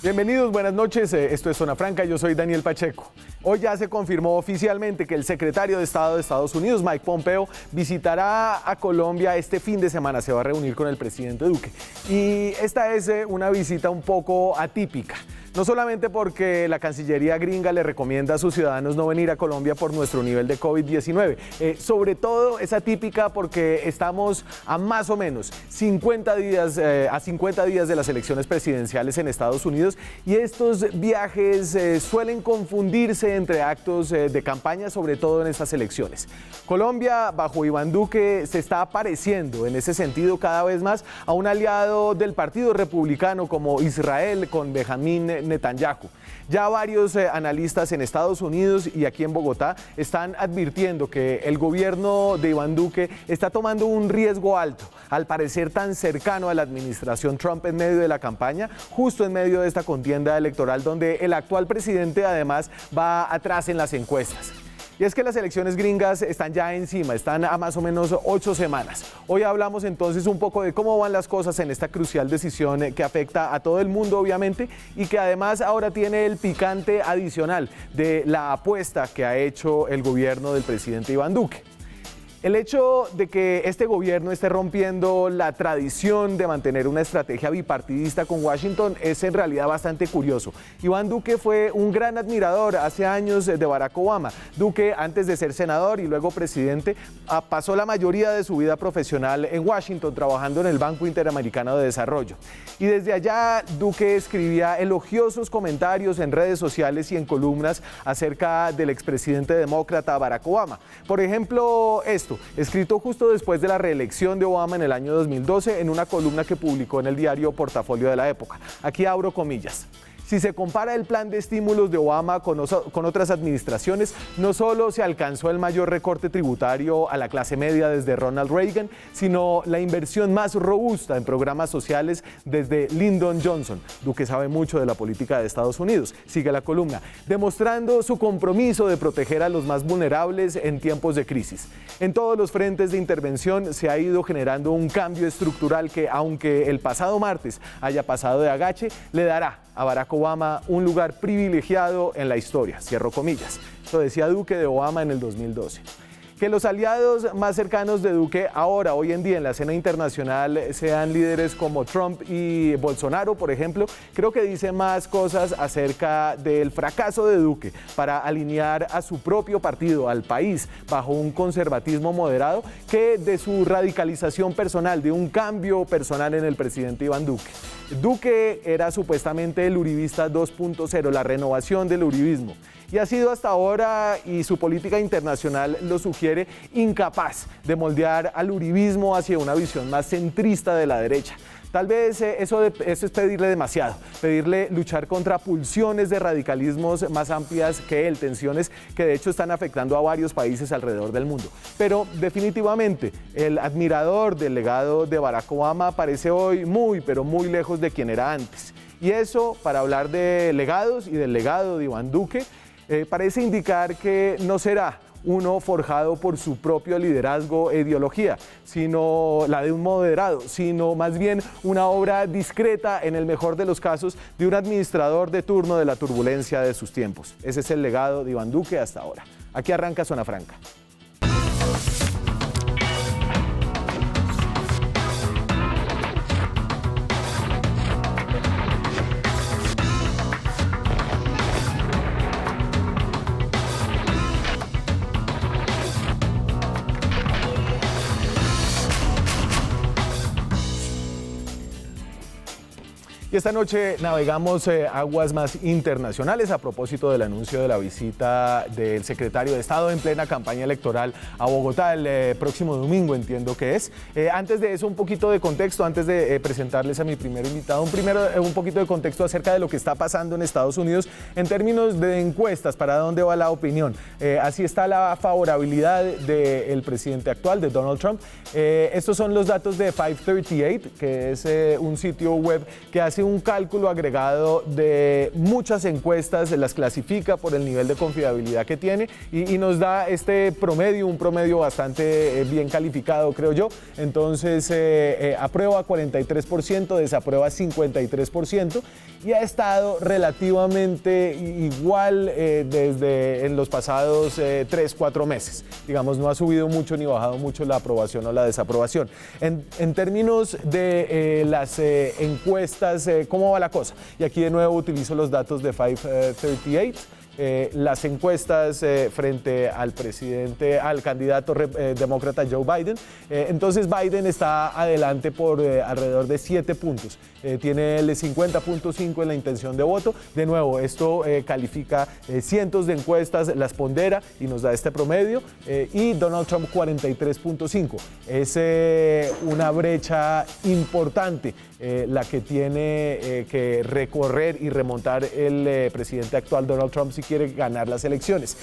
Bienvenidos, buenas noches. Esto es Zona Franca, yo soy Daniel Pacheco. Hoy ya se confirmó oficialmente que el secretario de Estado de Estados Unidos, Mike Pompeo, visitará a Colombia este fin de semana. Se va a reunir con el presidente Duque. Y esta es una visita un poco atípica. No solamente porque la Cancillería gringa le recomienda a sus ciudadanos no venir a Colombia por nuestro nivel de COVID-19. Sobre todo es atípica porque estamos a más o menos 50 días de las elecciones presidenciales en Estados Unidos y estos viajes suelen confundirse entre actos de campaña, sobre todo en estas elecciones. Colombia, bajo Iván Duque, se está pareciendo en ese sentido cada vez más a un aliado del Partido Republicano como Israel con Benjamín Netanyahu. Ya varios analistas en Estados Unidos y aquí en Bogotá están advirtiendo que el gobierno de Iván Duque está tomando un riesgo alto, al parecer tan cercano a la administración Trump en medio de la campaña, justo en medio de esta contienda electoral donde el actual presidente además va atrás en las encuestas. Y es que las elecciones gringas están ya encima, están a más o menos 8 semanas. Hoy hablamos entonces un poco de cómo van las cosas en esta crucial decisión que afecta a todo el mundo obviamente y que además ahora tiene el picante adicional de la apuesta que ha hecho el gobierno del presidente Iván Duque. El hecho de que este gobierno esté rompiendo la tradición de mantener una estrategia bipartidista con Washington es en realidad bastante curioso. Iván Duque fue un gran admirador hace años de Barack Obama. Duque, antes de ser senador y luego presidente, pasó la mayoría de su vida profesional en Washington, trabajando en el Banco Interamericano de Desarrollo. Y desde allá, Duque escribía elogiosos comentarios en redes sociales y en columnas acerca del expresidente demócrata Barack Obama. Por ejemplo, escrito justo después de la reelección de Obama en el año 2012 en una columna que publicó en el diario Portafolio de la época. Aquí abro comillas. Si se compara el plan de estímulos de Obama con otras administraciones, no solo se alcanzó el mayor recorte tributario a la clase media desde Ronald Reagan, sino la inversión más robusta en programas sociales desde Lyndon Johnson. Duque sabe mucho de la política de Estados Unidos. Sigue la columna, demostrando su compromiso de proteger a los más vulnerables en tiempos de crisis. En todos los frentes de intervención se ha ido generando un cambio estructural que, aunque el pasado martes haya pasado de agache, le dará a Barack Obama un lugar privilegiado en la historia, cierro comillas. Eso decía Duque de Obama en el 2012. Que los aliados más cercanos de Duque ahora, hoy en día en la escena internacional, sean líderes como Trump y Bolsonaro, por ejemplo, creo que dice más cosas acerca del fracaso de Duque para alinear a su propio partido, al país, bajo un conservatismo moderado, que de su radicalización personal, de un cambio personal en el presidente Iván Duque. Duque era supuestamente el uribista 2.0, la renovación del uribismo. Y ha sido hasta ahora, y su política internacional lo sugiere, incapaz de moldear al uribismo hacia una visión más centrista de la derecha. Tal vez eso es pedirle demasiado, pedirle luchar contra pulsiones de radicalismos más amplias que él, tensiones que de hecho están afectando a varios países alrededor del mundo. Pero definitivamente el admirador del legado de Barack Obama parece hoy muy, pero muy lejos de quien era antes. Y eso, para hablar de legados y del legado de Iván Duque, parece indicar que no será uno forjado por su propio liderazgo e ideología, sino la de un moderado, sino más bien una obra discreta, en el mejor de los casos, de un administrador de turno de la turbulencia de sus tiempos. Ese es el legado de Iván Duque hasta ahora. Aquí arranca Zona Franca. Y esta noche navegamos aguas más internacionales a propósito del anuncio de la visita del secretario de Estado en plena campaña electoral a Bogotá el próximo domingo, entiendo que es. Antes de eso, un poquito de contexto, antes de presentarles a mi primer invitado, un poquito de contexto acerca de lo que está pasando en Estados Unidos en términos de encuestas, para dónde va la opinión. Así está la favorabilidad del presidente actual, de Donald Trump. Estos son los datos de 538, que es un sitio web que hace un cálculo agregado de muchas encuestas, las clasifica por el nivel de confiabilidad que tiene y nos da este promedio, un promedio bastante bien calificado, creo yo. Entonces, aprueba 43%, desaprueba 53% y ha estado relativamente igual desde en los pasados 3-4 meses. Digamos, no ha subido mucho ni bajado mucho la aprobación o la desaprobación. En términos de las encuestas, ¿cómo va la cosa? Y aquí de nuevo utilizo los datos de 538. Las encuestas frente al candidato demócrata Joe Biden. Entonces Biden está adelante por alrededor de 7 puntos. Tiene el 50.5 en la intención de voto. De nuevo, esto califica cientos de encuestas, las pondera y nos da este promedio. Y Donald Trump 43.5. Es una brecha importante la que tiene que recorrer y remontar el presidente actual Donald Trump si quiere ganar las elecciones.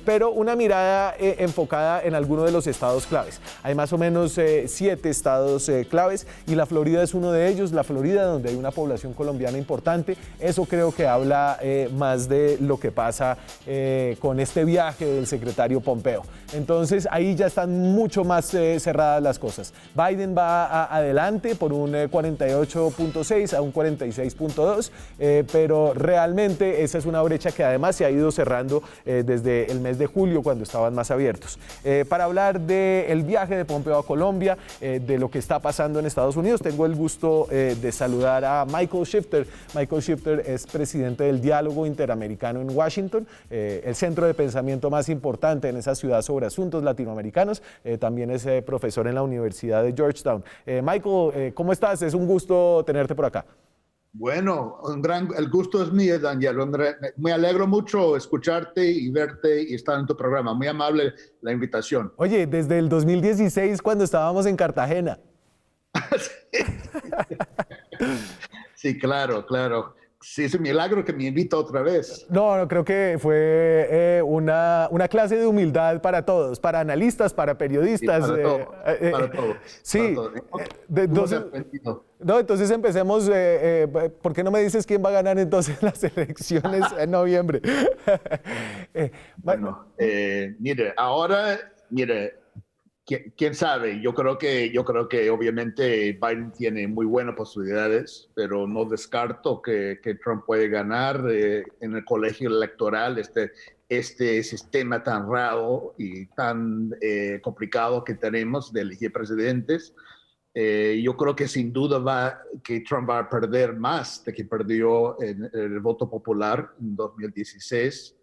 Pero una mirada enfocada en algunos de los estados claves. Hay más o menos 7 estados claves y la Florida es uno de ellos. La Florida, donde hay una población colombiana importante. Eso creo que habla más de lo que pasa con este viaje del secretario Pompeo. Entonces ahí ya están mucho más cerradas las cosas. Biden va adelante por un 48.6 a un 46.2, pero realmente esa es una brecha que además se ha ido cerrando desde el mes de julio, cuando estaban más abiertos. Para hablar del viaje de Pompeo a Colombia, de lo que está pasando en Estados Unidos, tengo el gusto de saludar a Michael Shifter. Michael Shifter es presidente del Diálogo Interamericano en Washington, el centro de pensamiento más importante en esa ciudad sobre asuntos latinoamericanos. También es profesor en la Universidad de Georgetown. Michael, ¿cómo estás? Es un gusto tenerte por acá. Bueno, el gusto es mío, Daniel. Me alegro mucho escucharte y verte y estar en tu programa. Muy amable la invitación. Oye, desde el 2016, cuando estábamos en Cartagena. Sí, claro, claro. Sí, es un milagro que me invita otra vez. No, creo que fue una clase de humildad para todos, para analistas, para periodistas. Sí, para todos. Sí. Para todos. Entonces empecemos. ¿Por qué no me dices quién va a ganar entonces las elecciones en noviembre? Bueno, mire, quién sabe. Yo creo que obviamente Biden tiene muy buenas posibilidades, pero no descarto que Trump puede ganar en el colegio electoral. Este sistema tan raro y tan complicado que tenemos de elegir presidentes. Yo creo que sin duda que Trump va a perder más de que perdió en el voto popular en 2016.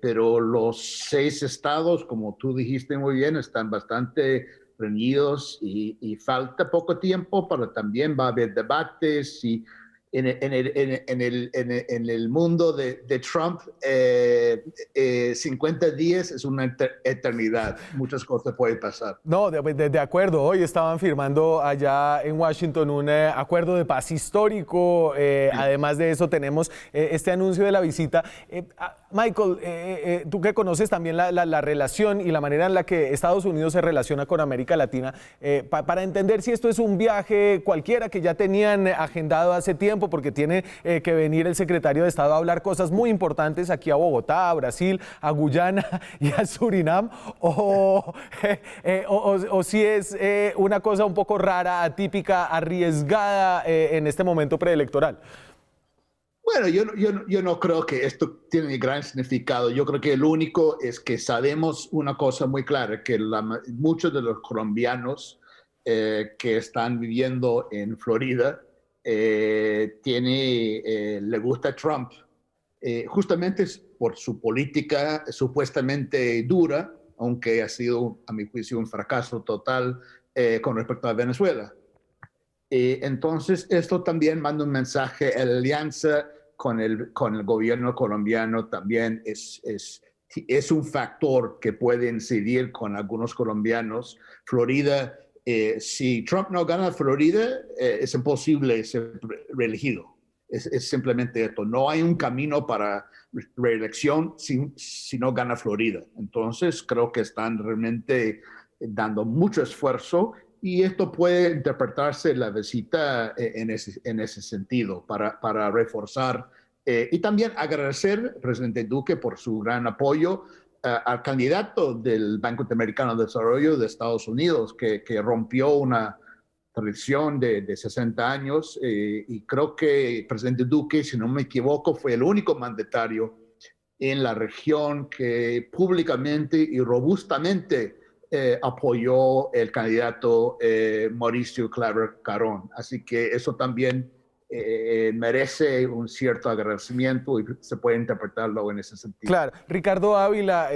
Pero los 6 estados, como tú dijiste muy bien, están bastante reñidos y falta poco tiempo, pero también va a haber debates y en el mundo de Trump, 50 días es una eternidad. Muchas cosas pueden pasar. No, de acuerdo. Hoy estaban firmando allá en Washington un acuerdo de paz histórico. Además de eso, tenemos este anuncio de la visita. Michael, tú que conoces también la relación y la manera en la que Estados Unidos se relaciona con América Latina, para entender si esto es un viaje cualquiera que ya tenían agendado hace tiempo, porque tiene que venir el secretario de Estado a hablar cosas muy importantes aquí a Bogotá, a Brasil, a Guyana y a Surinam, o si es una cosa un poco rara, atípica, arriesgada en este momento preelectoral. Bueno, yo no creo que esto tiene gran significado. Yo creo que lo único es que sabemos una cosa muy clara, que muchos de los colombianos que están viviendo en Florida le gusta Trump, justamente por su política supuestamente dura, aunque ha sido, a mi juicio, un fracaso total con respecto a Venezuela. Entonces, esto también manda un mensaje. La alianza con el gobierno colombiano también es un factor que puede incidir con algunos colombianos. Florida, si Trump no gana Florida, es imposible ser reelegido. Es simplemente esto. No hay un camino para reelección si no gana Florida. Entonces, creo que están realmente dando mucho esfuerzo y esto puede interpretarse la visita en ese sentido, para reforzar y también agradecer al presidente Duque por su gran apoyo al candidato del Banco Interamericano de Desarrollo de Estados Unidos, que rompió una tradición de 60 años, y creo que el presidente Duque, si no me equivoco, fue el único mandatario en la región que públicamente y robustamente apoyó el candidato Mauricio Claver Carón. Así que eso también merece un cierto agradecimiento y se puede interpretarlo en ese sentido. Claro, Ricardo Ávila,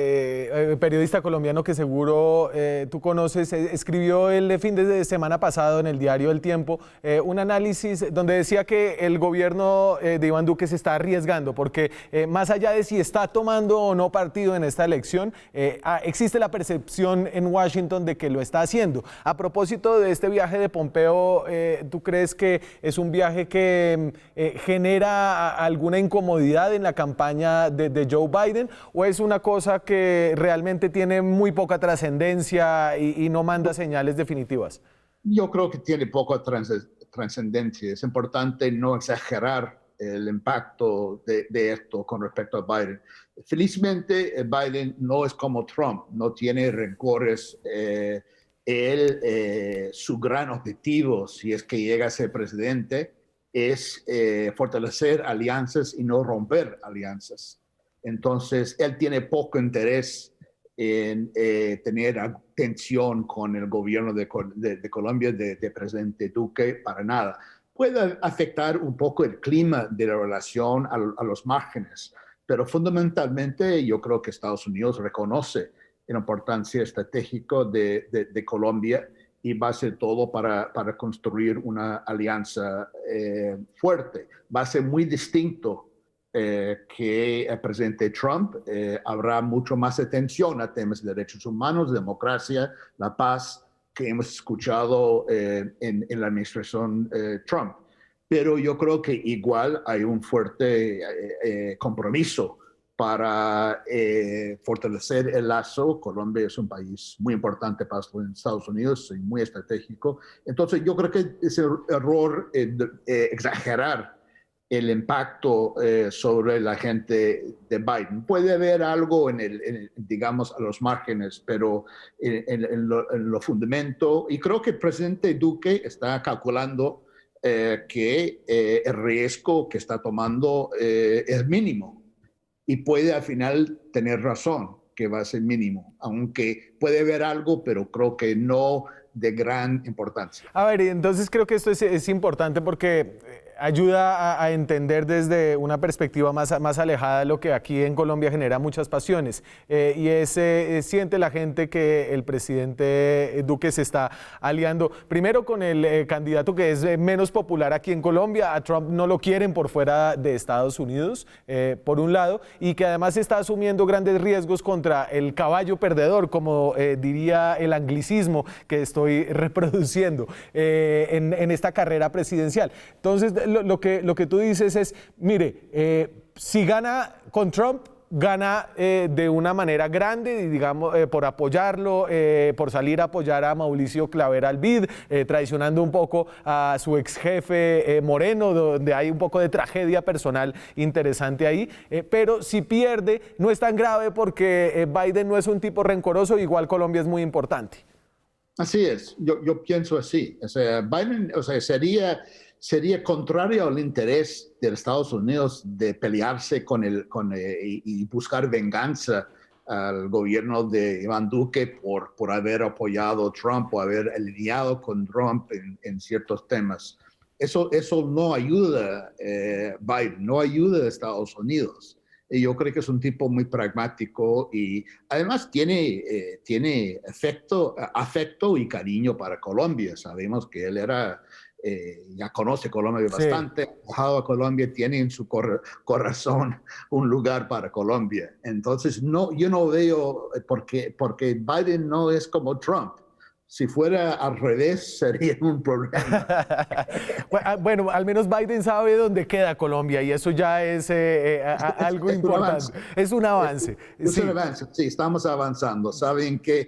periodista colombiano que seguro tú conoces, escribió el fin de semana pasado en el diario El Tiempo un análisis donde decía que el gobierno de Iván Duque se está arriesgando porque más allá de si está tomando o no partido en esta elección, existe la percepción en Washington de que lo está haciendo. A propósito de este viaje de Pompeo, ¿tú crees que es un viaje que genera alguna incomodidad en la campaña de Joe Biden, o es una cosa que realmente tiene muy poca trascendencia y no manda señales definitivas? Yo creo que tiene poca trascendencia. Es importante no exagerar el impacto de esto con respecto a Biden. Felizmente, Biden no es como Trump, no tiene rencores. Su gran objetivo, si es que llega a ser presidente, es fortalecer alianzas y no romper alianzas. Entonces, él tiene poco interés en tener tensión con el gobierno de Colombia, de presidente Duque, para nada. Puede afectar un poco el clima de la relación a los márgenes, pero fundamentalmente yo creo que Estados Unidos reconoce la importancia estratégica de Colombia y va a hacer todo para construir una alianza fuerte. Va a ser muy distinto que el presidente Trump. Habrá mucho más atención a temas de derechos humanos, democracia, la paz, que hemos escuchado en la administración Trump. Pero yo creo que igual hay un fuerte compromiso para fortalecer el lazo. Colombia es un país muy importante para los Estados Unidos y muy estratégico. Entonces yo creo que es el error exagerar el impacto sobre la gente de Biden. Puede haber algo digamos, a los márgenes, pero en lo fundamento, y creo que el presidente Duque está calculando que el riesgo que está tomando es mínimo. Y puede al final tener razón, que va a ser mínimo, aunque puede haber algo, pero creo que no de gran importancia. A ver, entonces creo que esto es importante porque ayuda a entender desde una perspectiva más alejada de lo que aquí en Colombia genera muchas pasiones, y siente la gente que el presidente Duque se está aliando primero con el candidato que es menos popular aquí en Colombia. A Trump no lo quieren por fuera de Estados Unidos, por un lado, y que además está asumiendo grandes riesgos contra el caballo perdedor, como diría el anglicismo que estoy reproduciendo en esta carrera presidencial. Entonces, lo que tú dices es, mire, si gana con Trump, gana de una manera grande, digamos, por apoyarlo, por salir a apoyar a Mauricio Claver Albid, traicionando un poco a su ex jefe Moreno, donde hay un poco de tragedia personal interesante ahí, pero si pierde no es tan grave porque Biden no es un tipo rencoroso, igual Colombia es muy importante. Así es, yo pienso así. O sea, Biden, o sea, sería contrario al interés de Estados Unidos de pelearse y buscar venganza al gobierno de Iván Duque por haber apoyado a Trump o haber alineado con Trump en ciertos temas. Eso no ayuda a Biden, no ayuda a Estados Unidos. Y yo creo que es un tipo muy pragmático y además tiene afecto y cariño para Colombia. Sabemos que él ya conoce Colombia bastante, ha viajado a Colombia, tiene en su corazón un lugar para Colombia. Entonces, yo no veo, porque Biden no es como Trump. Si fuera al revés, sería un problema. Bueno, al menos Biden sabe dónde queda Colombia y eso ya es algo importante. Es un avance. Es un avance, sí, estamos avanzando. Saben qué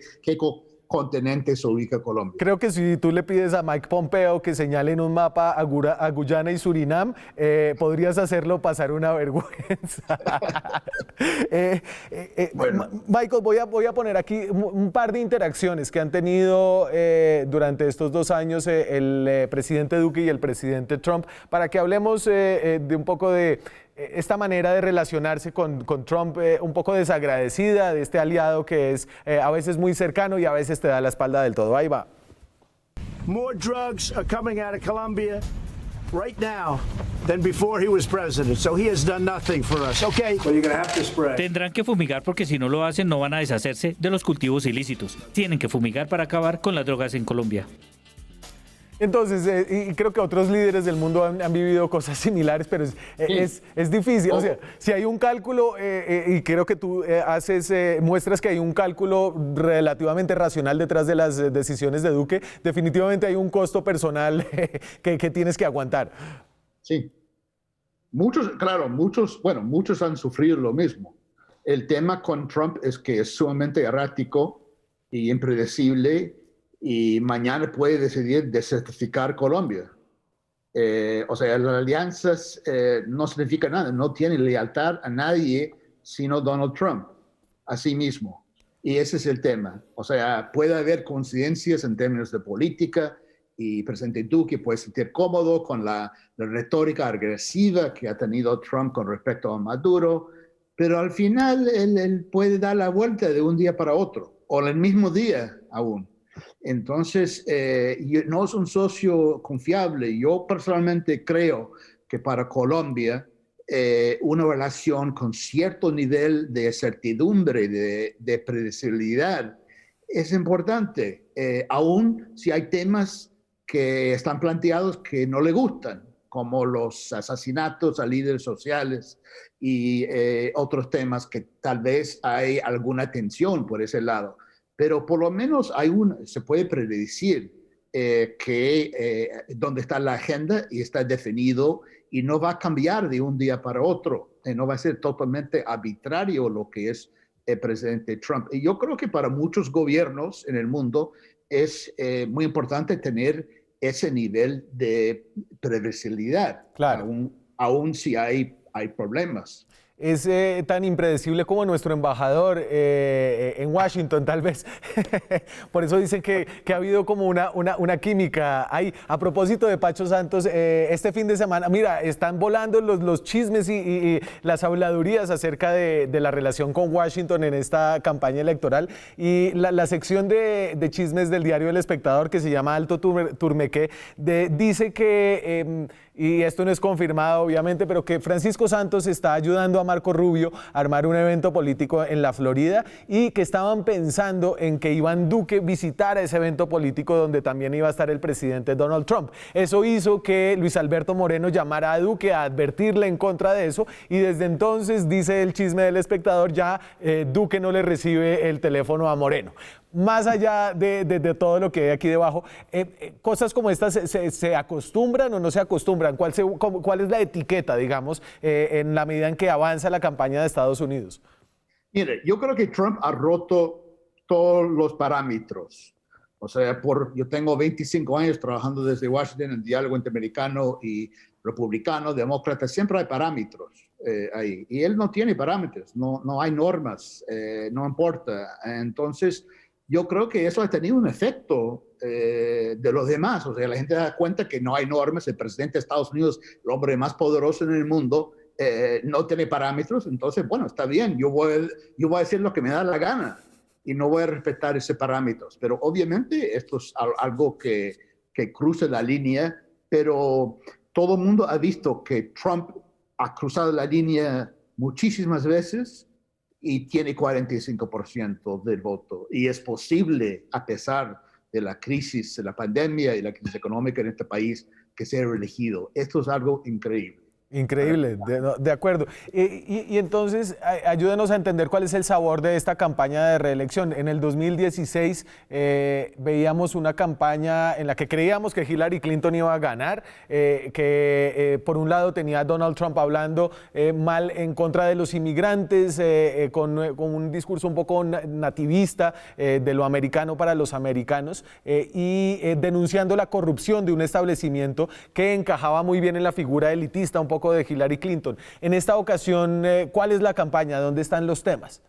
continente se ubica Colombia. Creo que si tú le pides a Mike Pompeo que señale en un mapa a Guyana y Surinam, podrías hacerlo pasar una vergüenza. Bueno. Michael, voy a poner aquí un par de interacciones que han tenido durante estos 2 años el presidente Duque y el presidente Trump, para que hablemos de un poco de esta manera de relacionarse con Trump, un poco desagradecida de este aliado que es a veces muy cercano y a veces te da la espalda del todo. Ahí va. More drugs are coming out of Colombia right now than before he was president. So he has done nothing for us. Okay, well, you're going to have to spray. Tendrán que fumigar porque si no lo hacen no van a deshacerse de los cultivos ilícitos. Tienen que fumigar para acabar con las drogas en Colombia. Entonces, y creo que otros líderes del mundo han vivido cosas similares, pero es difícil. O sea, si hay un cálculo, y creo que tú muestras que hay un cálculo relativamente racional detrás de las decisiones de Duque, definitivamente hay un costo personal que tienes que aguantar. Sí. Muchos han sufrido lo mismo. El tema con Trump es que es sumamente errático y impredecible, y mañana puede decidir desertificar Colombia. O sea, las alianzas no significan nada, no tienen lealtad a nadie sino Donald Trump, a sí mismo. Y ese es el tema. O sea, puede haber coincidencias en términos de política, y el presidente Duque puede sentir cómodo con la retórica agresiva que ha tenido Trump con respecto a Maduro, pero al final él puede dar la vuelta de un día para otro, o el mismo día aún. Entonces, no es un socio confiable. Yo personalmente creo que para Colombia una relación con cierto nivel de certidumbre, de predecibilidad, es importante, aún si hay temas que están planteados que no le gustan, como los asesinatos a líderes sociales y otros temas que tal vez hay alguna tensión por ese lado. Pero por lo menos se puede predecir dónde está la agenda y está definido y no va a cambiar de un día para otro. No va a ser totalmente arbitrario lo que es el presidente Trump. Y yo creo que para muchos gobiernos en el mundo es muy importante tener ese nivel de previsibilidad, claro, aún si hay problemas. Es tan impredecible como nuestro embajador en Washington, tal vez. Por eso dicen que ha habido como una química ahí. A propósito de Pacho Santos, este fin de semana, mira, están volando los chismes y las habladurías acerca de la relación con Washington en esta campaña electoral. Y la sección de chismes del diario El Espectador, que se llama Alto Turmequé, dice que... y esto no es confirmado obviamente, pero que Francisco Santos está ayudando a Marco Rubio a armar un evento político en la Florida y que estaban pensando en que Iván Duque visitara ese evento político donde también iba a estar el presidente Donald Trump. Eso hizo que Luis Alberto Moreno llamara a Duque a advertirle en contra de eso, y desde entonces, dice el chisme del Espectador, ya Duque no le recibe el teléfono a Moreno. Más allá de todo lo que hay aquí debajo, cosas como estas ¿se acostumbran o no se acostumbran? ¿Cuál es la etiqueta, digamos, en la medida en que avanza la campaña de Estados Unidos? Mire, yo creo que Trump ha roto todos los parámetros. O sea, yo tengo 25 años trabajando desde Washington en diálogo interamericano y republicano, demócrata, siempre hay parámetros ahí. Y él no tiene parámetros, no hay normas, no importa. Entonces, yo creo que eso ha tenido un efecto de los demás. O sea, la gente da cuenta que no hay normas. El presidente de Estados Unidos, el hombre más poderoso en el mundo, no tiene parámetros. Entonces, bueno, está bien. Yo voy a decir lo que me da la gana y no voy a respetar esos parámetros. Pero obviamente esto es algo que cruza la línea. Pero todo el mundo ha visto que Trump ha cruzado la línea muchísimas veces y tiene 45% del voto. Y es posible, a pesar de la crisis, de la pandemia y la crisis económica en este país, que sea reelegido. Esto es algo increíble. Increíble, de acuerdo. Y entonces, ayúdenos a entender cuál es el sabor de esta campaña de reelección. En el 2016 veíamos una campaña en la que creíamos que Hillary Clinton iba a ganar, que por un lado tenía a Donald Trump hablando mal en contra de los inmigrantes, con un discurso un poco nativista de lo americano para los americanos, y denunciando la corrupción de un establecimiento que encajaba muy bien en la figura elitista, un poco de Hillary Clinton. En esta ocasión, ¿cuál es la campaña? ¿Dónde están los temas?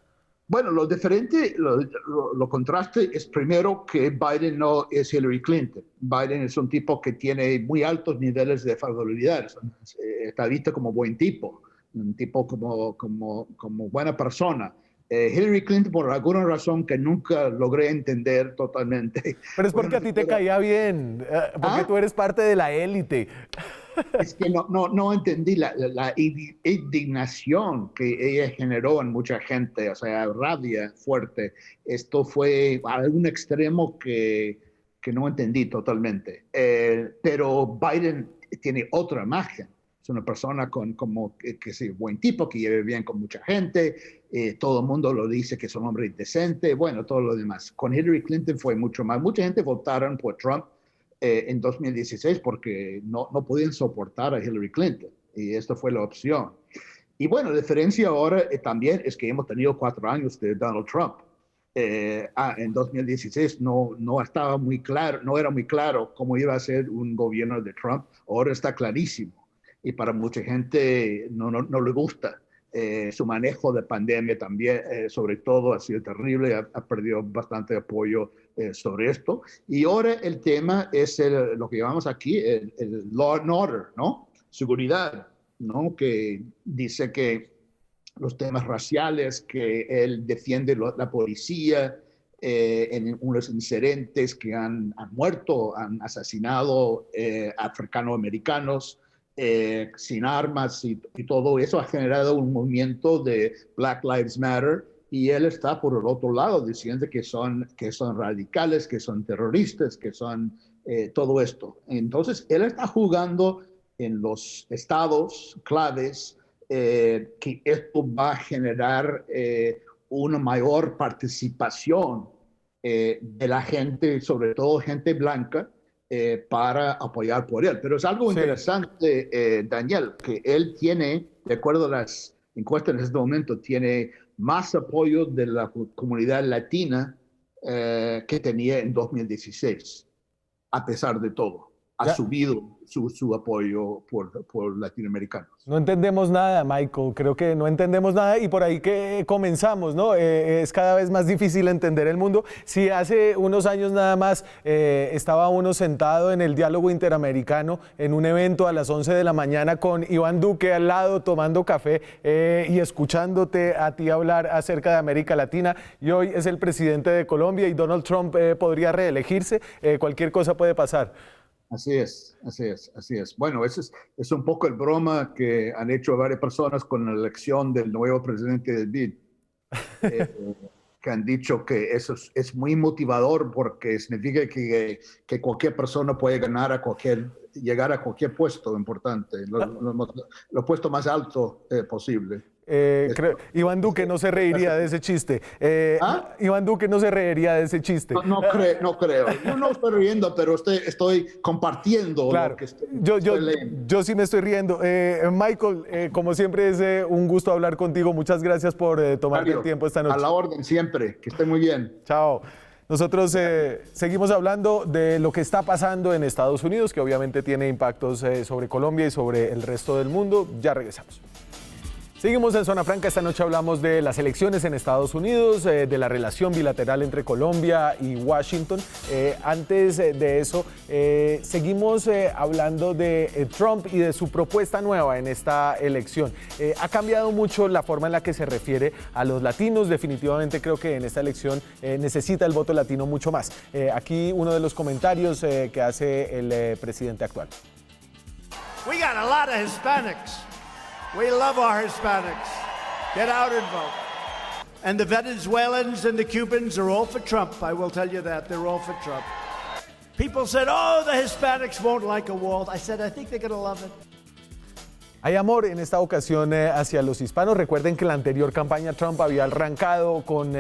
Bueno, lo diferente, lo contraste es primero que Biden no es Hillary Clinton. Biden es un tipo que tiene muy altos niveles de favorabilidad. Está visto como buen tipo, un tipo como buena persona. Hillary Clinton, por alguna razón que nunca logré entender totalmente. Pero es porque a ti te caía bien, porque tú eres parte de la élite. Es que no entendí la indignación que ella generó en mucha gente, o sea, rabia fuerte. Esto fue a algún extremo que no entendí totalmente. Pero Biden tiene otra imagen. Es una persona que es buen tipo, que lleve bien con mucha gente. Todo el mundo lo dice que es un hombre indecente. Bueno, todo lo demás. Con Hillary Clinton fue mucho más. Mucha gente votaron por Trump en 2016 porque no podían soportar a Hillary Clinton, y esta fue la opción. Y bueno, la diferencia ahora también es que hemos tenido 4 años de Donald Trump. En 2016 no estaba muy claro, no era muy claro cómo iba a ser un gobierno de Trump. Ahora está clarísimo, y para mucha gente no le gusta. Su manejo de pandemia también, sobre todo, ha sido terrible, ha perdido bastante apoyo sobre esto. Y ahora el tema es lo que llamamos aquí el law and order, ¿no? Seguridad, ¿no? Que dice que los temas raciales, que él defiende la policía, en unos incidentes que han muerto, han asesinado afroamericanos, sin armas, y todo eso ha generado un movimiento de Black Lives Matter, y él está por el otro lado diciendo que son radicales, que son terroristas, que son todo esto. Entonces, él está jugando en los estados claves, que esto va a generar una mayor participación de la gente, sobre todo gente blanca, para apoyar por él. Pero es algo interesante, Daniel, que él tiene, de acuerdo a las encuestas en este momento, tiene más apoyo de la comunidad latina que tenía en 2016, a pesar de todo. Ha subido su apoyo por latinoamericanos. No entendemos nada, Michael, creo que no entendemos nada, y por ahí que comenzamos, ¿no? Es cada vez más difícil entender el mundo. Si hace unos años nada más estaba uno sentado en el diálogo interamericano en un evento a las 11 de la mañana con Iván Duque al lado tomando café y escuchándote a ti hablar acerca de América Latina, y hoy es el presidente de Colombia y Donald Trump podría reelegirse, cualquier cosa puede pasar. Así es. Bueno, ese es un poco el broma que han hecho varias personas con la elección del nuevo presidente del BID, que han dicho que eso es muy motivador, porque significa que cualquier persona puede llegar a cualquier puesto importante, los puestos más altos posible. Iván Duque no se reiría de ese chiste. Iván Duque no se reiría de ese chiste. No creo. Yo no estoy riendo, pero estoy compartiendo. Claro. Lo que yo sí me estoy riendo. Michael, como siempre es un gusto hablar contigo. Muchas gracias por tomarte el tiempo esta noche. A la orden siempre. Que esté muy bien. Chao. Nosotros seguimos hablando de lo que está pasando en Estados Unidos, que obviamente tiene impactos sobre Colombia y sobre el resto del mundo. Ya regresamos. Seguimos en Zona Franca. Esta noche hablamos de las elecciones en Estados Unidos, de la relación bilateral entre Colombia y Washington. Antes de eso, seguimos hablando de Trump y de su propuesta nueva en esta elección. Ha cambiado mucho la forma en la que se refiere a los latinos. Definitivamente creo que en esta elección necesita el voto latino mucho más. Aquí uno de los comentarios que hace el presidente actual. We got a lot of Hispanics. We love our Hispanics. Get out and vote. And the Venezuelans and the Cubans are all for Trump. I will tell you that. They're all for Trump. People said, oh, the Hispanics won't like a wall. I said, I think they're going to love it. Hay amor en esta ocasión hacia los hispanos. Recuerden que en la anterior campaña Trump había arrancado con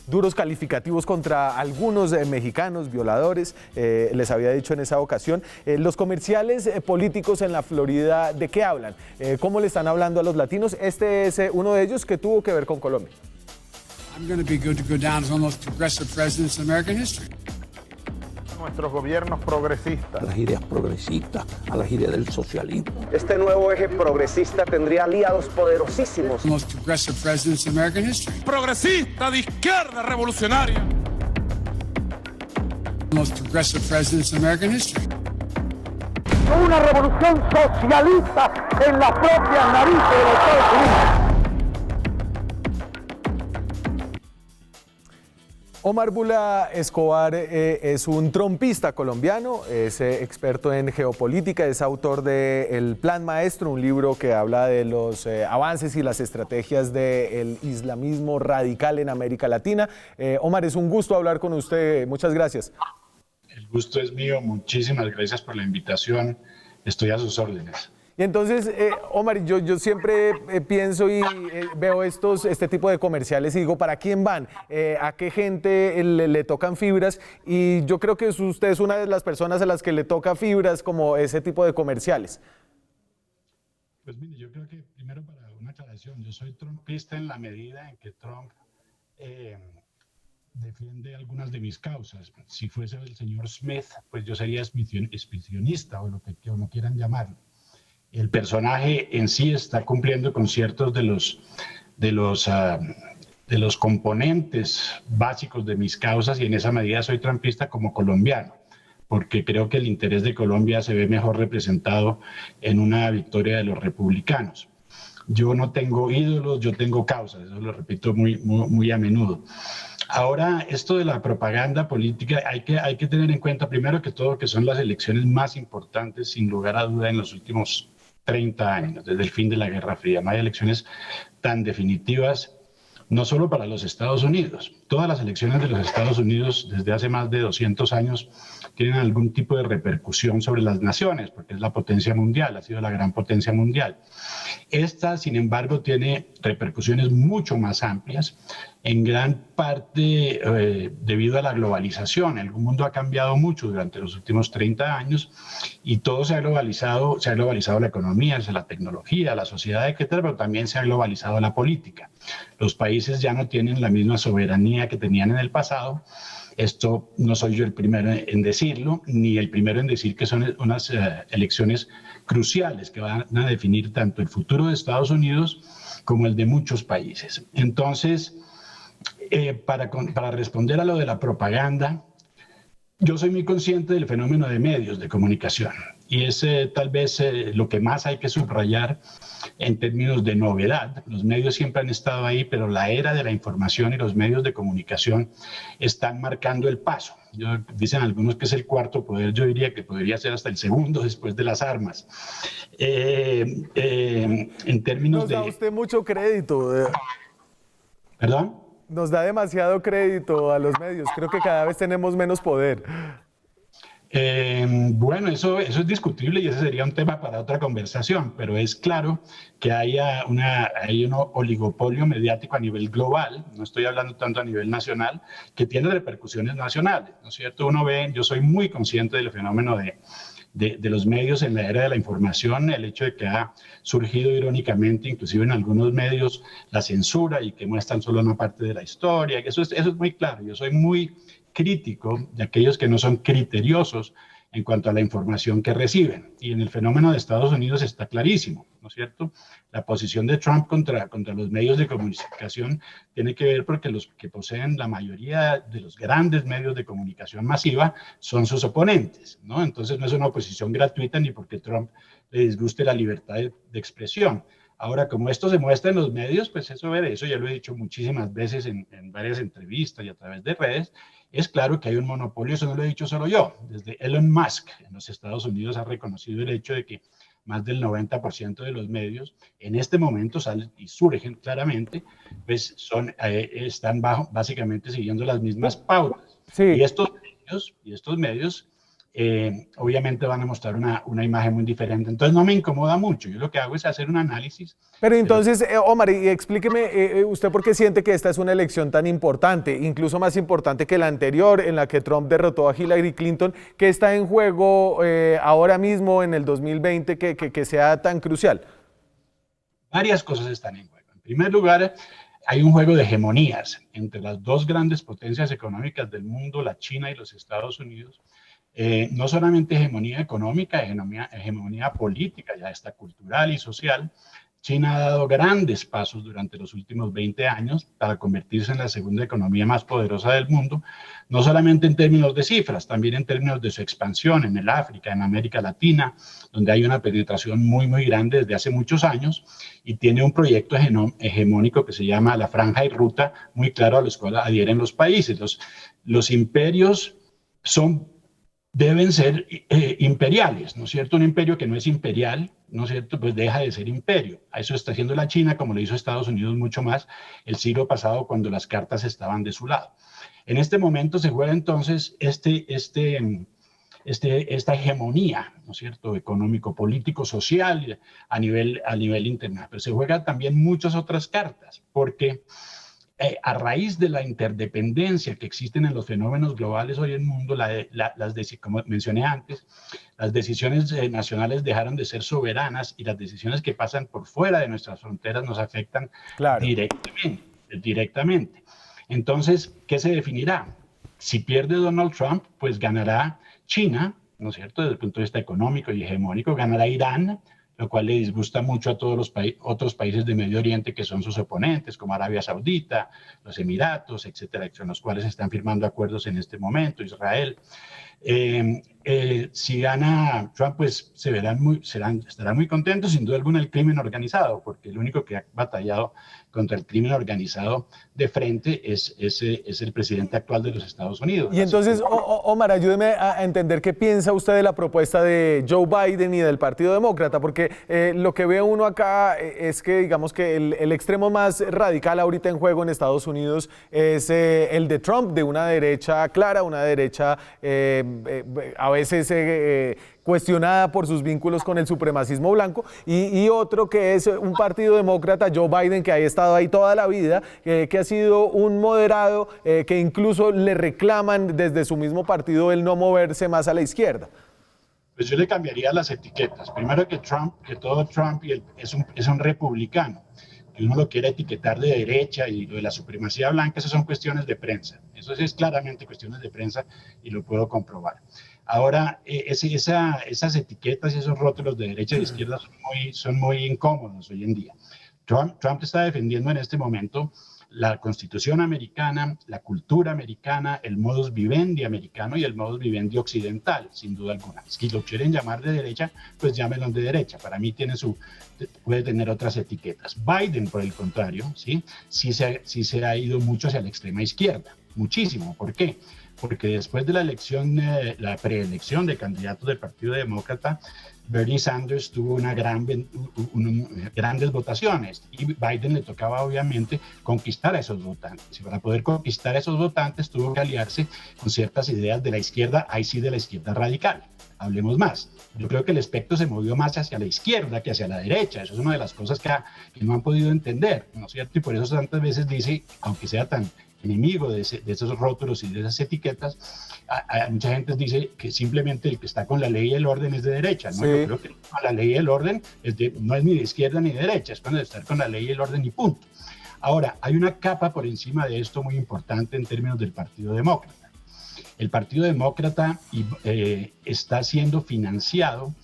duros calificativos contra algunos mexicanos violadores. Les había dicho en esa ocasión. Los comerciales políticos en la Florida, ¿de qué hablan? ¿Cómo le están hablando a los latinos? Este es uno de ellos que tuvo que ver con Colombia. I'm going to be good to go down as one of the most progressive presidents in American history. Nuestros gobiernos progresistas. A las ideas progresistas, a las ideas del socialismo. Este nuevo eje progresista tendría aliados poderosísimos. The most progressive presidents in American history. Progresista de izquierda revolucionaria. The most progressive presidents in American history. Una revolución socialista en las propias narices de los Estados Unidos. Omar Bula Escobar es un trompista colombiano, es experto en geopolítica, es autor de El Plan Maestro, un libro que habla de los avances y las estrategias del islamismo radical en América Latina. Omar, es un gusto hablar con usted, muchas gracias. El gusto es mío, muchísimas gracias por la invitación, estoy a sus órdenes. Y entonces, Omar, yo siempre pienso y veo este tipo de comerciales y digo, ¿para quién van? ¿A qué gente le tocan fibras? Y yo creo que usted es una de las personas a las que le toca fibras como ese tipo de comerciales. Pues mire, yo creo que primero para una aclaración, yo soy trumpista en la medida en que Trump defiende algunas de mis causas. Si fuese el señor Smith, pues yo sería exhibicionista o lo que no quieran llamarlo. El personaje en sí está cumpliendo con ciertos de los componentes básicos de mis causas y en esa medida soy trumpista como colombiano, porque creo que el interés de Colombia se ve mejor representado en una victoria de los republicanos. Yo no tengo ídolos, yo tengo causas, eso lo repito muy a menudo. Ahora, esto de la propaganda política, hay que tener en cuenta primero que todo que son las elecciones más importantes, sin lugar a duda, en los últimos 30 años, desde el fin de la Guerra Fría. No hay elecciones tan definitivas, no solo para los Estados Unidos. Todas las elecciones de los Estados Unidos desde hace más de 200 años tienen algún tipo de repercusión sobre las naciones, porque es la potencia mundial, ha sido la gran potencia mundial. Esta, sin embargo, tiene repercusiones mucho más amplias, en gran parte debido a la globalización. El mundo ha cambiado mucho durante los últimos 30 años y todo se ha globalizado la economía, la tecnología, la sociedad, etcétera, pero también se ha globalizado la política. Los países ya no tienen la misma soberanía que tenían en el pasado. Esto no soy yo el primero en decirlo, ni el primero en decir que son unas elecciones cruciales que van a definir tanto el futuro de Estados Unidos como el de muchos países. Entonces, para responder a lo de la propaganda, yo soy muy consciente del fenómeno de medios de comunicación y es tal vez lo que más hay que subrayar en términos de novedad. Los medios siempre han estado ahí, pero la era de la información y los medios de comunicación están marcando el paso. Dicen algunos que es el cuarto poder, yo diría que podría ser hasta el segundo después de las armas. En términos de... Nos da usted mucho crédito. ¿Perdón? Nos da demasiado crédito a los medios. Creo que cada vez tenemos menos poder. Bueno, eso es discutible y ese sería un tema para otra conversación, pero es claro que hay un oligopolio mediático a nivel global, no estoy hablando tanto a nivel nacional, que tiene repercusiones nacionales, ¿no es cierto? Yo soy muy consciente del fenómeno de los medios en la era de la información, el hecho de que ha surgido irónicamente, inclusive en algunos medios, la censura y que muestran solo una parte de la historia, eso es muy claro. Yo soy muy crítico de aquellos que no son criteriosos en cuanto a la información que reciben. Y en el fenómeno de Estados Unidos está clarísimo, ¿no es cierto? La posición de Trump contra los medios de comunicación tiene que ver porque los que poseen la mayoría de los grandes medios de comunicación masiva son sus oponentes, ¿no? Entonces no es una oposición gratuita ni porque Trump le disguste la libertad de expresión. Ahora, como esto se muestra en los medios, pues eso ya lo he dicho muchísimas veces en varias entrevistas y a través de redes, es claro que hay un monopolio, eso no lo he dicho solo yo. Desde Elon Musk en los Estados Unidos ha reconocido el hecho de que más del 90% de los medios en este momento salen y surgen claramente, pues básicamente siguiendo las mismas pautas. Sí. Y estos medios obviamente van a mostrar una imagen muy diferente. Entonces no me incomoda mucho. Yo lo que hago es hacer un análisis. Pero entonces, Omar, y explíqueme, ¿usted por qué siente que esta es una elección tan importante, incluso más importante que la anterior, en la que Trump derrotó a Hillary Clinton? ¿Qué está en juego ahora mismo, en el 2020, que sea tan crucial? Varias cosas están en juego. En primer lugar, hay un juego de hegemonías entre las dos grandes potencias económicas del mundo, la China y los Estados Unidos. No solamente hegemonía económica, hegemonía política, ya está cultural y social. China ha dado grandes pasos durante los últimos 20 años para convertirse en la segunda economía más poderosa del mundo, no solamente en términos de cifras, también en términos de su expansión en el África, en América Latina, donde hay una penetración muy, muy grande desde hace muchos años, y tiene un proyecto hegemónico que se llama la Franja y Ruta, muy claro, a los cuales adhieren los países. Los imperios deben ser imperiales, ¿no es cierto? Un imperio que no es imperial, ¿no es cierto?, pues deja de ser imperio. A eso está haciendo la China, como lo hizo Estados Unidos mucho más el siglo pasado, cuando las cartas estaban de su lado. En este momento se juega entonces esta hegemonía, ¿no es cierto?, económico, político, social a nivel internacional. Pero se juegan también muchas otras cartas, porque a raíz de la interdependencia que existen en los fenómenos globales hoy en el mundo, como mencioné antes, las decisiones nacionales dejaron de ser soberanas y las decisiones que pasan por fuera de nuestras fronteras nos afectan directamente. Entonces, ¿qué se definirá? Si pierde Donald Trump, pues ganará China, ¿no es cierto?, desde el punto de vista económico y hegemónico, ganará Irán, lo cual le disgusta mucho a todos los otros países de Medio Oriente que son sus oponentes, como Arabia Saudita, los Emiratos, etcétera, con los cuales están firmando acuerdos en este momento, Israel. Si gana Trump, pues estarán muy contentos, sin duda alguna, el crimen organizado, porque el único que ha batallado contra el crimen organizado de frente es el presidente actual de los Estados Unidos. Y entonces, Omar, ayúdeme a entender qué piensa usted de la propuesta de Joe Biden y del Partido Demócrata, porque lo que ve uno acá es que, digamos que el extremo más radical ahorita en juego en Estados Unidos es el de Trump, de una derecha clara, una derecha a veces cuestionada por sus vínculos con el supremacismo blanco, y otro que es un partido demócrata, Joe Biden, que ha estado ahí toda la vida, que ha sido un moderado, que incluso le reclaman desde su mismo partido el no moverse más a la izquierda. Pues yo le cambiaría las etiquetas. Primero que todo Trump es un republicano, que uno lo quiere etiquetar de derecha, y lo de la supremacía blanca, esas son cuestiones de prensa. Eso es claramente cuestiones de prensa y lo puedo comprobar. Ahora, esas etiquetas y esos rótulos de derecha y de izquierda son muy incómodos hoy en día. Trump está defendiendo en este momento la Constitución americana, la cultura americana, el modus vivendi americano y el modus vivendi occidental, sin duda alguna. Si lo quieren llamar de derecha, pues llámenlo de derecha. Para mí puede tener otras etiquetas. Biden, por el contrario, sí se ha ido mucho hacia la extrema izquierda, muchísimo. ¿Por qué? Porque después de la preelección de candidatos del Partido Demócrata, Bernie Sanders tuvo grandes votaciones, y Biden le tocaba obviamente conquistar a esos votantes. Y para poder conquistar a esos votantes tuvo que aliarse con ciertas ideas de la izquierda, ahí sí de la izquierda radical. Hablemos más. Yo creo que el espectro se movió más hacia la izquierda que hacia la derecha. Eso es una de las cosas que no han podido entender, ¿no es cierto? Y por eso tantas veces dice, aunque sea tan enemigo de esos rótulos y de esas etiquetas, mucha gente dice que simplemente el que está con la ley y el orden es de derecha, ¿no? Sí. Yo creo que la ley y el orden no es ni de izquierda ni de derecha, es cuando de estar con la ley y el orden y punto. Ahora, hay una capa por encima de esto muy importante en términos del Partido Demócrata. El Partido Demócrata está siendo financiado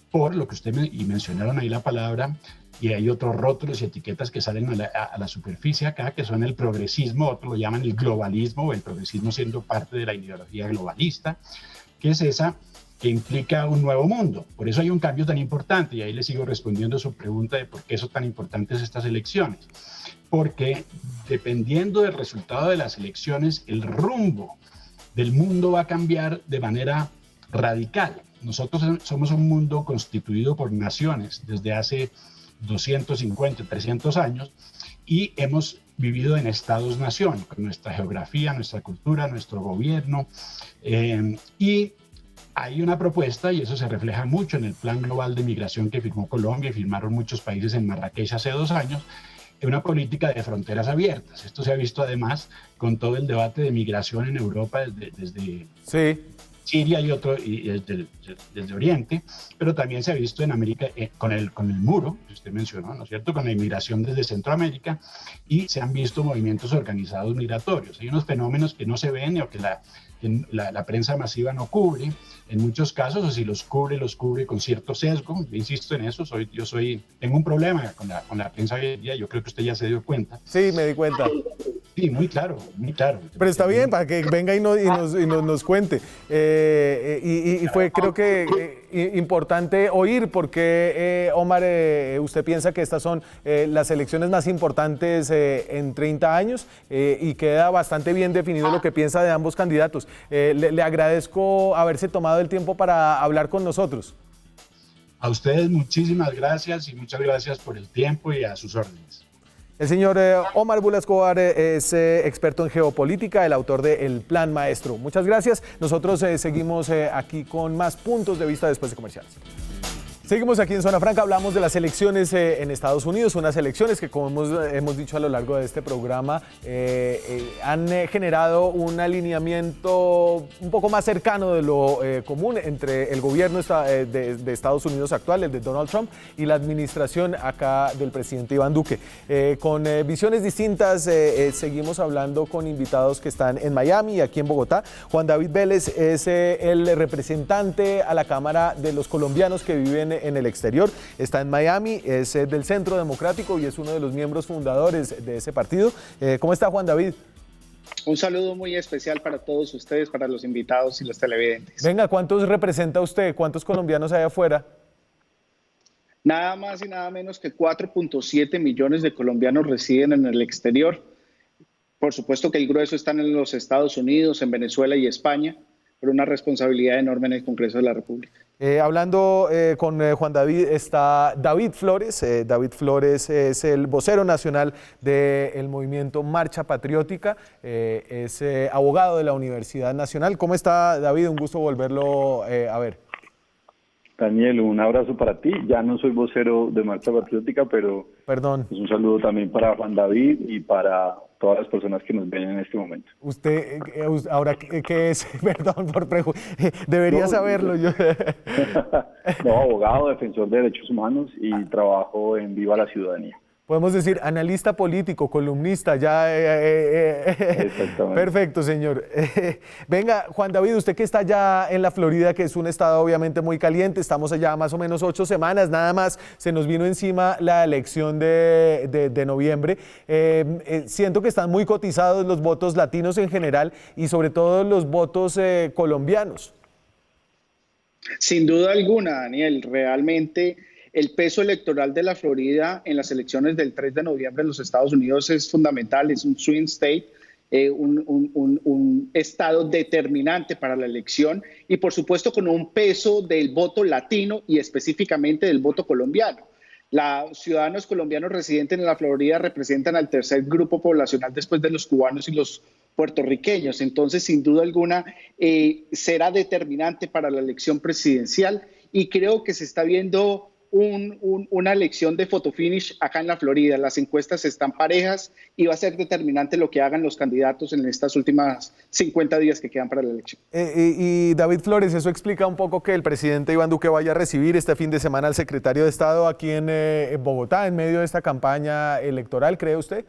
por lo que usted mencionaron ahí la palabra, y hay otros rótulos y etiquetas que salen a la superficie acá, que son el progresismo, otros lo llaman el globalismo, o el progresismo siendo parte de la ideología globalista, que es esa que implica un nuevo mundo. Por eso hay un cambio tan importante, y ahí le sigo respondiendo a su pregunta de por qué son tan importantes estas elecciones. Porque dependiendo del resultado de las elecciones, el rumbo del mundo va a cambiar de manera radical. Nosotros somos un mundo constituido por naciones desde hace 250, 300 años, y hemos vivido en estados-nación, con nuestra geografía, nuestra cultura, nuestro gobierno, y hay una propuesta, y eso se refleja mucho en el Plan Global de Migración que firmó Colombia y firmaron muchos países en Marrakech hace 2 años, una política de fronteras abiertas. Esto se ha visto además con todo el debate de migración en Europa desde Siria y desde Oriente, pero también se ha visto en América con el muro, que usted mencionó, ¿no es cierto?, con la inmigración desde Centroamérica, y se han visto movimientos organizados migratorios. Hay unos fenómenos que no se ven o que la prensa masiva no cubre en muchos casos, o si los cubre con cierto sesgo. Yo insisto en eso, tengo un problema con la prensa hoy en día, yo creo que usted ya se dio cuenta. Sí, me di cuenta. Sí, muy claro, muy claro. Pero está bien, para que venga y nos cuente. Y fue, creo que, importante oír, porque, Omar, usted piensa que estas son las elecciones más importantes en 30 años y queda bastante bien definido lo que piensa de ambos candidatos. Le agradezco haberse tomado el tiempo para hablar con nosotros. A ustedes muchísimas gracias y muchas gracias por el tiempo y a sus órdenes. El señor Omar Bula Escobar es experto en geopolítica, el autor de El Plan Maestro. Muchas gracias. Nosotros seguimos aquí con más puntos de vista después de comerciales. Seguimos aquí en Zona Franca, hablamos de las elecciones en Estados Unidos, unas elecciones que, como hemos dicho a lo largo de este programa, han generado un alineamiento un poco más cercano de lo común entre el gobierno de Estados Unidos actual, el de Donald Trump, y la administración acá del presidente Iván Duque. Con visiones distintas, seguimos hablando con invitados que están en Miami y aquí en Bogotá. Juan David Vélez es el representante a la Cámara de los colombianos que viven en el exterior, está en Miami, es del Centro Democrático y es uno de los miembros fundadores de ese partido. ¿Cómo está, Juan David? Un saludo muy especial para todos ustedes, para los invitados y los televidentes. Venga, ¿cuántos representa usted? ¿Cuántos colombianos hay afuera? Nada más y nada menos que 4.7 millones de colombianos residen en el exterior. Por supuesto que el grueso están en los Estados Unidos, en Venezuela y España, pero una responsabilidad enorme en el Congreso de la República. Hablando con Juan David está David Flores. David Flores es el vocero nacional del movimiento Marcha Patriótica, es abogado de la Universidad Nacional. ¿Cómo está, David? Un gusto volverlo a ver. Daniel, un abrazo para ti. Ya no soy vocero de Marcha Patriótica, pero perdón. Un saludo también para Juan David y para todas las personas que nos ven en este momento. Usted, ahora, ¿qué es? Perdón por debería saberlo yo. No, abogado, defensor de derechos humanos y trabajo en Viva la Ciudadanía. Podemos decir analista político, columnista, ya. Exactamente. Perfecto, señor. Venga, Juan David, usted que está allá en la Florida, que es un estado obviamente muy caliente, estamos allá más o menos 8 semanas, nada más se nos vino encima la elección de noviembre. Siento que están muy cotizados los votos latinos en general y sobre todo los votos colombianos. Sin duda alguna, Daniel, realmente el peso electoral de la Florida en las elecciones del 3 de noviembre en los Estados Unidos es fundamental, es un swing state, un estado determinante para la elección y por supuesto con un peso del voto latino y específicamente del voto colombiano. Los ciudadanos colombianos residentes en la Florida representan al tercer grupo poblacional después de los cubanos y los puertorriqueños, entonces sin duda alguna será determinante para la elección presidencial y creo que se está viendo una elección de photo finish acá en la Florida. Las encuestas están parejas y va a ser determinante lo que hagan los candidatos en estas últimas 50 días que quedan para la elección. Y David Flores, eso explica un poco que el presidente Iván Duque vaya a recibir este fin de semana al secretario de Estado aquí en Bogotá, en medio de esta campaña electoral, ¿cree usted?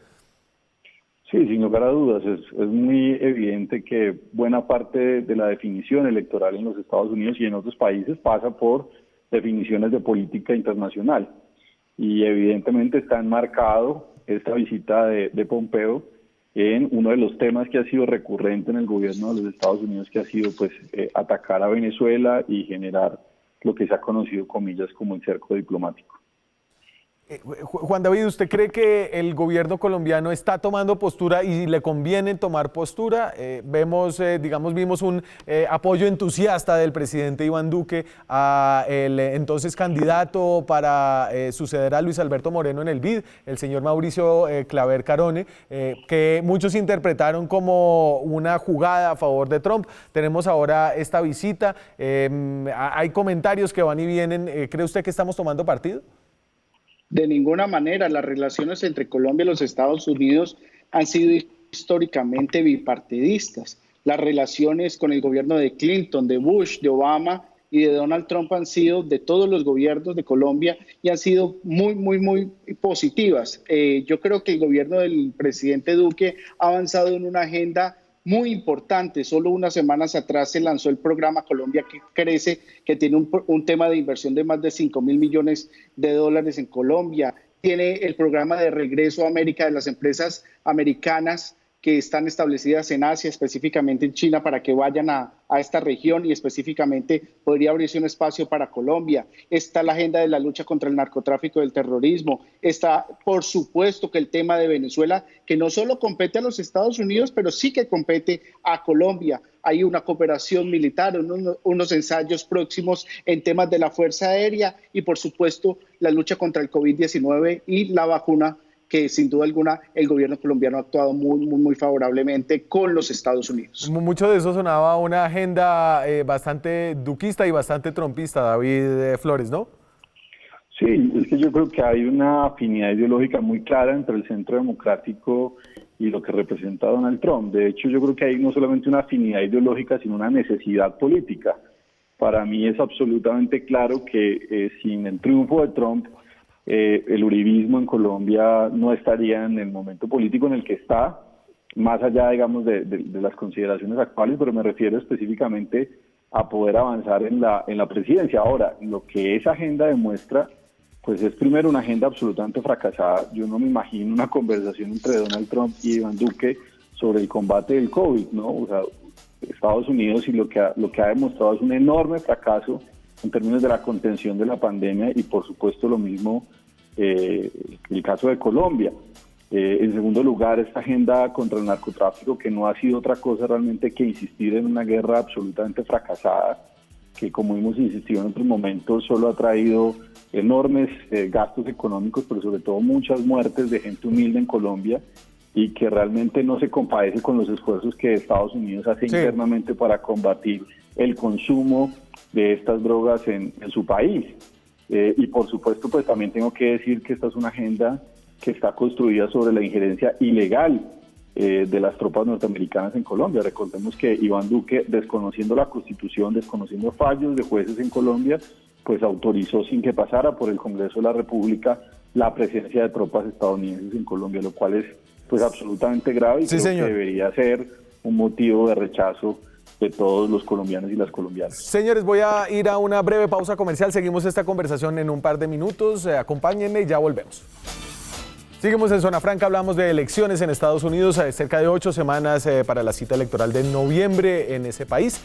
Sí, sin lugar a dudas. Es muy evidente que buena parte de la definición electoral en los Estados Unidos y en otros países pasa por definiciones de política internacional y evidentemente está enmarcado esta visita de Pompeo en uno de los temas que ha sido recurrente en el gobierno de los Estados Unidos, que ha sido pues atacar a Venezuela y generar lo que se ha conocido comillas como el cerco diplomático. Juan David, ¿usted cree que el gobierno colombiano está tomando postura y le conviene tomar postura? Vimos un apoyo entusiasta del presidente Iván Duque a el entonces candidato para suceder a Luis Alberto Moreno en el BID, el señor Mauricio Claver Carone, que muchos interpretaron como una jugada a favor de Trump. Tenemos ahora esta visita, hay comentarios que van y vienen. ¿Cree usted que estamos tomando partido? De ninguna manera. Las relaciones entre Colombia y los Estados Unidos han sido históricamente bipartidistas. Las relaciones con el gobierno de Clinton, de Bush, de Obama y de Donald Trump han sido de todos los gobiernos de Colombia y han sido muy positivas. Yo creo que el gobierno del presidente Duque ha avanzado en una agenda muy importante. Solo unas semanas atrás se lanzó el programa Colombia que Crece, que tiene un tema de inversión de más de $5.000 millones en Colombia. Tiene el programa de regreso a América de las empresas americanas que están establecidas en Asia, específicamente en China, para que vayan a esta región y específicamente podría abrirse un espacio para Colombia. Está la agenda de la lucha contra el narcotráfico y el terrorismo. Está, por supuesto, que el tema de Venezuela, que no solo compete a los Estados Unidos, pero sí que compete a Colombia. Hay una cooperación militar, unos ensayos próximos en temas de la Fuerza Aérea y, por supuesto, la lucha contra el COVID-19 y la vacuna, que sin duda alguna el gobierno colombiano ha actuado muy favorablemente con los Estados Unidos. Mucho de eso sonaba una agenda bastante duquista y bastante trumpista, David Flores, ¿no? Sí, es que yo creo que hay una afinidad ideológica muy clara entre el centro democrático y lo que representa Donald Trump. De hecho, yo creo que hay no solamente una afinidad ideológica, sino una necesidad política. Para mí es absolutamente claro que sin el triunfo de Trump, el uribismo en Colombia no estaría en el momento político en el que está, más allá, digamos, de las consideraciones actuales, pero me refiero específicamente a poder avanzar en la presidencia. Ahora, lo que esa agenda demuestra, pues es primero una agenda absolutamente fracasada. Yo no me imagino una conversación entre Donald Trump y Iván Duque sobre el combate del COVID, ¿no? O sea, Estados Unidos y lo que ha demostrado es un enorme fracaso en términos de la contención de la pandemia y por supuesto lo mismo el caso de Colombia. En segundo lugar, esta agenda contra el narcotráfico, que no ha sido otra cosa realmente que insistir en una guerra absolutamente fracasada, que como hemos insistido en otros momentos solo ha traído enormes gastos económicos, pero sobre todo muchas muertes de gente humilde en Colombia y que realmente no se compadece con los esfuerzos que Estados Unidos hace internamente para combatir el consumo de estas drogas en su país. Y por supuesto, pues también tengo que decir que esta es una agenda que está construida sobre la injerencia ilegal de las tropas norteamericanas en Colombia. Recordemos que Iván Duque, desconociendo la Constitución, desconociendo fallos de jueces en Colombia, pues autorizó sin que pasara por el Congreso de la República la presencia de tropas estadounidenses en Colombia, lo cual es pues absolutamente grave y creo que debería ser un motivo de rechazo de todos los colombianos y las colombianas. Señores, voy a ir a una breve pausa comercial. Seguimos esta conversación en un par de minutos. Acompáñenme y ya volvemos. Seguimos en Zona Franca, hablamos de elecciones en Estados Unidos, cerca de 8 semanas para la cita electoral de noviembre en ese país.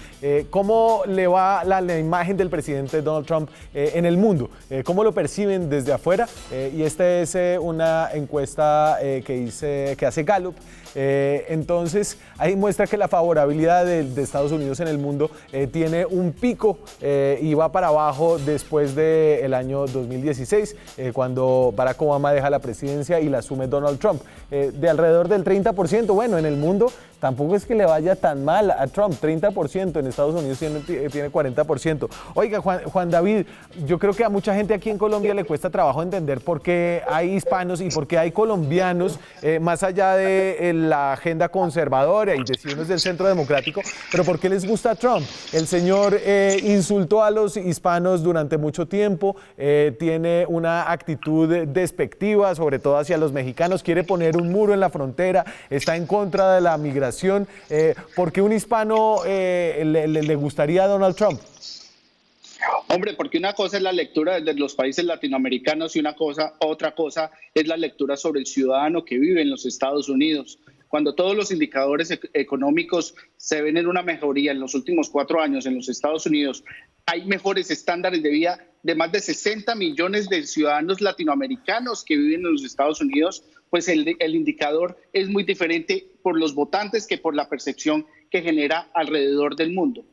¿Cómo le va la imagen del presidente Donald Trump en el mundo? ¿Cómo lo perciben desde afuera? Y esta es una encuesta que hace Gallup. Entonces, ahí muestra que la favorabilidad de Estados Unidos en el mundo tiene un pico y va para abajo después del año 2016, cuando Barack Obama deja la presidencia y la asume Donald Trump. De alrededor del 30%, bueno, en el mundo tampoco es que le vaya tan mal a Trump, 30%, en Estados Unidos tiene 40%. Oiga, Juan David, yo creo que a mucha gente aquí en Colombia le cuesta trabajo entender por qué hay hispanos y por qué hay colombianos, más allá de la agenda conservadora y decisiones del centro democrático, pero por qué les gusta Trump. El señor insultó a los hispanos durante mucho tiempo, tiene una actitud despectiva, sobre todo hacia los mexicanos, quiere poner un muro en la frontera, está en contra de la migración. ¿Por qué un hispano le gustaría a Donald Trump? Hombre, porque una cosa es la lectura de los países latinoamericanos y otra cosa es la lectura sobre el ciudadano que vive en los Estados Unidos. Cuando todos los indicadores económicos se ven en una mejoría en los últimos 4 años en los Estados Unidos, hay mejores estándares de vida de más de 60 millones de ciudadanos latinoamericanos que viven en los Estados Unidos, pues el indicador es muy diferente por los votantes que por la percepción que genera alrededor del mundo.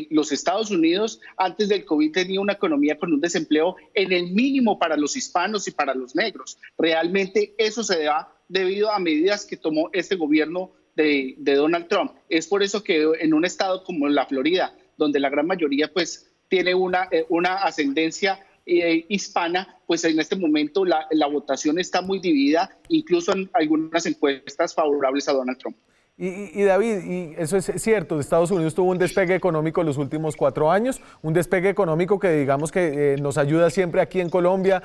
Los Estados Unidos antes del COVID tenía una economía con un desempleo en el mínimo para los hispanos y para los negros. Realmente eso se da debido a medidas que tomó este gobierno de Donald Trump. Es por eso que en un estado como la Florida, donde la gran mayoría pues tiene una ascendencia hispana, pues en este momento la votación está muy dividida, incluso en algunas encuestas favorables a Donald Trump. Y David, y eso es cierto, Estados Unidos tuvo un despegue económico en los últimos 4 años, un despegue económico que digamos que nos ayuda siempre aquí en Colombia,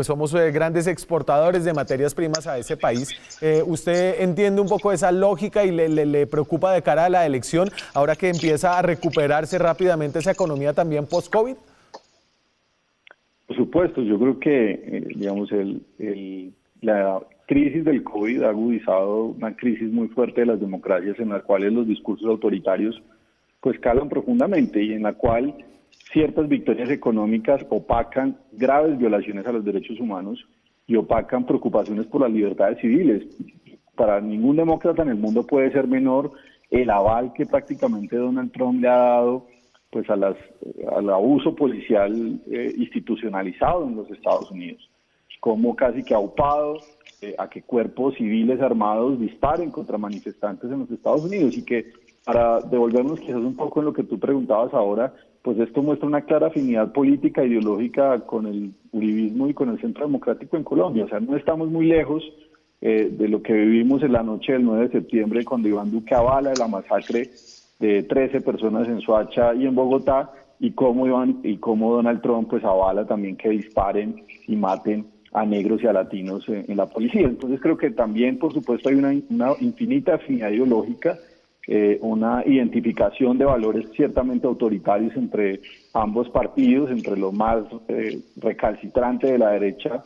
somos grandes exportadores de materias primas a ese país. ¿Usted entiende un poco esa lógica y le preocupa de cara a la elección, ahora que empieza a recuperarse rápidamente esa economía también post-COVID? Por supuesto, yo creo que digamos la crisis del COVID ha agudizado una crisis muy fuerte de las democracias en las cuales los discursos autoritarios pues calan profundamente y en la cual ciertas victorias económicas opacan graves violaciones a los derechos humanos y opacan preocupaciones por las libertades civiles. Para ningún demócrata en el mundo puede ser menor el aval que prácticamente Donald Trump le ha dado pues al abuso policial institucionalizado en los Estados Unidos, como casi que ha upado a que cuerpos civiles armados disparen contra manifestantes en los Estados Unidos, y que para devolvernos quizás un poco en lo que tú preguntabas ahora, pues esto muestra una clara afinidad política e ideológica con el uribismo y con el Centro Democrático en Colombia. O sea, no estamos muy lejos de lo que vivimos en la noche del 9 de septiembre cuando Iván Duque avala la masacre de 13 personas en Soacha y en Bogotá, y cómo Donald Trump pues avala también que disparen y maten a negros y a latinos en la policía. Entonces creo que también, por supuesto, hay una infinita afinidad ideológica, una identificación de valores ciertamente autoritarios entre ambos partidos, entre lo más recalcitrante de la derecha,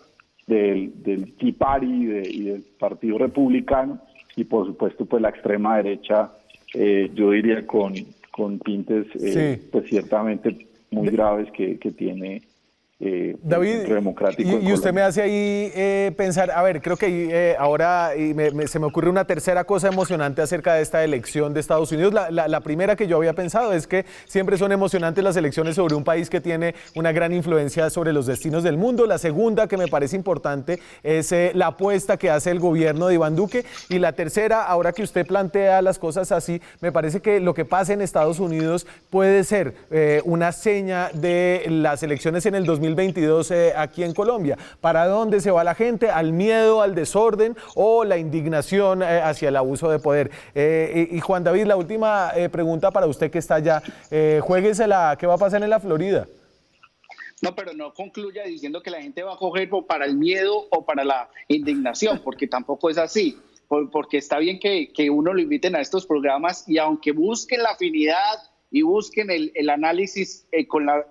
del Tea Party y del Partido Republicano, y por supuesto pues la extrema derecha, yo diría con tintes pues ciertamente muy graves que tiene David, y usted me hace ahí pensar, a ver, creo que ahora se me ocurre una tercera cosa emocionante acerca de esta elección de Estados Unidos. La primera que yo había pensado es que siempre son emocionantes las elecciones sobre un país que tiene una gran influencia sobre los destinos del mundo. La segunda, que me parece importante, es la apuesta que hace el gobierno de Iván Duque. Y la tercera, ahora que usted plantea las cosas así, me parece que lo que pasa en Estados Unidos puede ser una seña de las elecciones en el 2022 aquí en Colombia. ¿Para dónde se va la gente? ¿Al miedo, al desorden o la indignación hacia el abuso de poder? Y Juan David, la última pregunta para usted que está allá. Juéguesela, ¿qué va a pasar en la Florida? No, pero no concluya diciendo que la gente va a coger para el miedo o para la indignación, porque tampoco es así. Porque está bien que uno lo inviten a estos programas, y aunque busquen la afinidad y busquen el análisis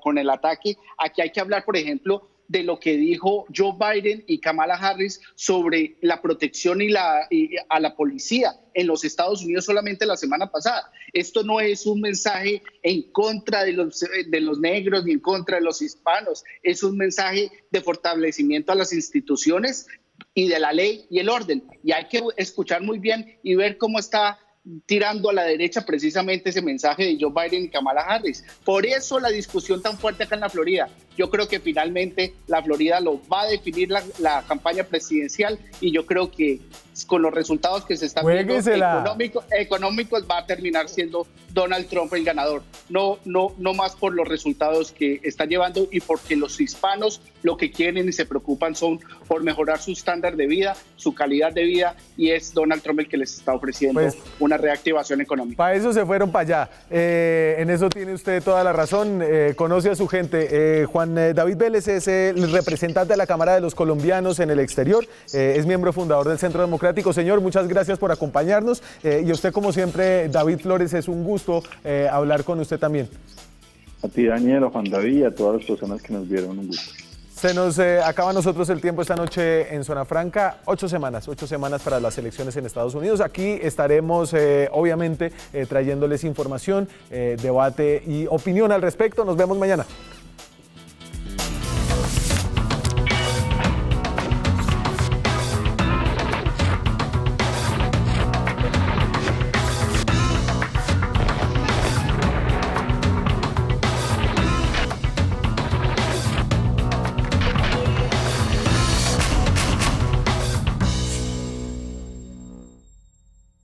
con el ataque, aquí hay que hablar, por ejemplo, de lo que dijo Joe Biden y Kamala Harris sobre la protección a la policía en los Estados Unidos solamente la semana pasada. Esto no es un mensaje en contra de los negros ni en contra de los hispanos, es un mensaje de fortalecimiento a las instituciones y de la ley y el orden. Y hay que escuchar muy bien y ver cómo está tirando a la derecha precisamente ese mensaje de Joe Biden y Kamala Harris. Por eso la discusión tan fuerte acá en la Florida. Yo creo que finalmente la Florida lo va a definir la campaña presidencial, y yo creo que con los resultados que se están viendo económicos va a terminar siendo Donald Trump el ganador. No más por los resultados que está llevando, y porque los hispanos lo que quieren y se preocupan son por mejorar su estándar de vida, su calidad de vida, y es Donald Trump el que les está ofreciendo una reactivación económica. Para eso se fueron para allá. En eso tiene usted toda la razón. Conoce a su gente. Juan David Vélez es el representante de la Cámara de los Colombianos en el exterior. Es miembro fundador del Centro Democrático. Señor, muchas gracias por acompañarnos. Y a usted, como siempre, David Flores, es un gusto hablar con usted también. A ti, Daniel, a Juan David y a todas las personas que nos vieron, un gusto. Se nos acaba a nosotros el tiempo esta noche en Zona Franca. 8 semanas para las elecciones en Estados Unidos. Aquí estaremos, obviamente, trayéndoles información, debate y opinión al respecto. Nos vemos mañana.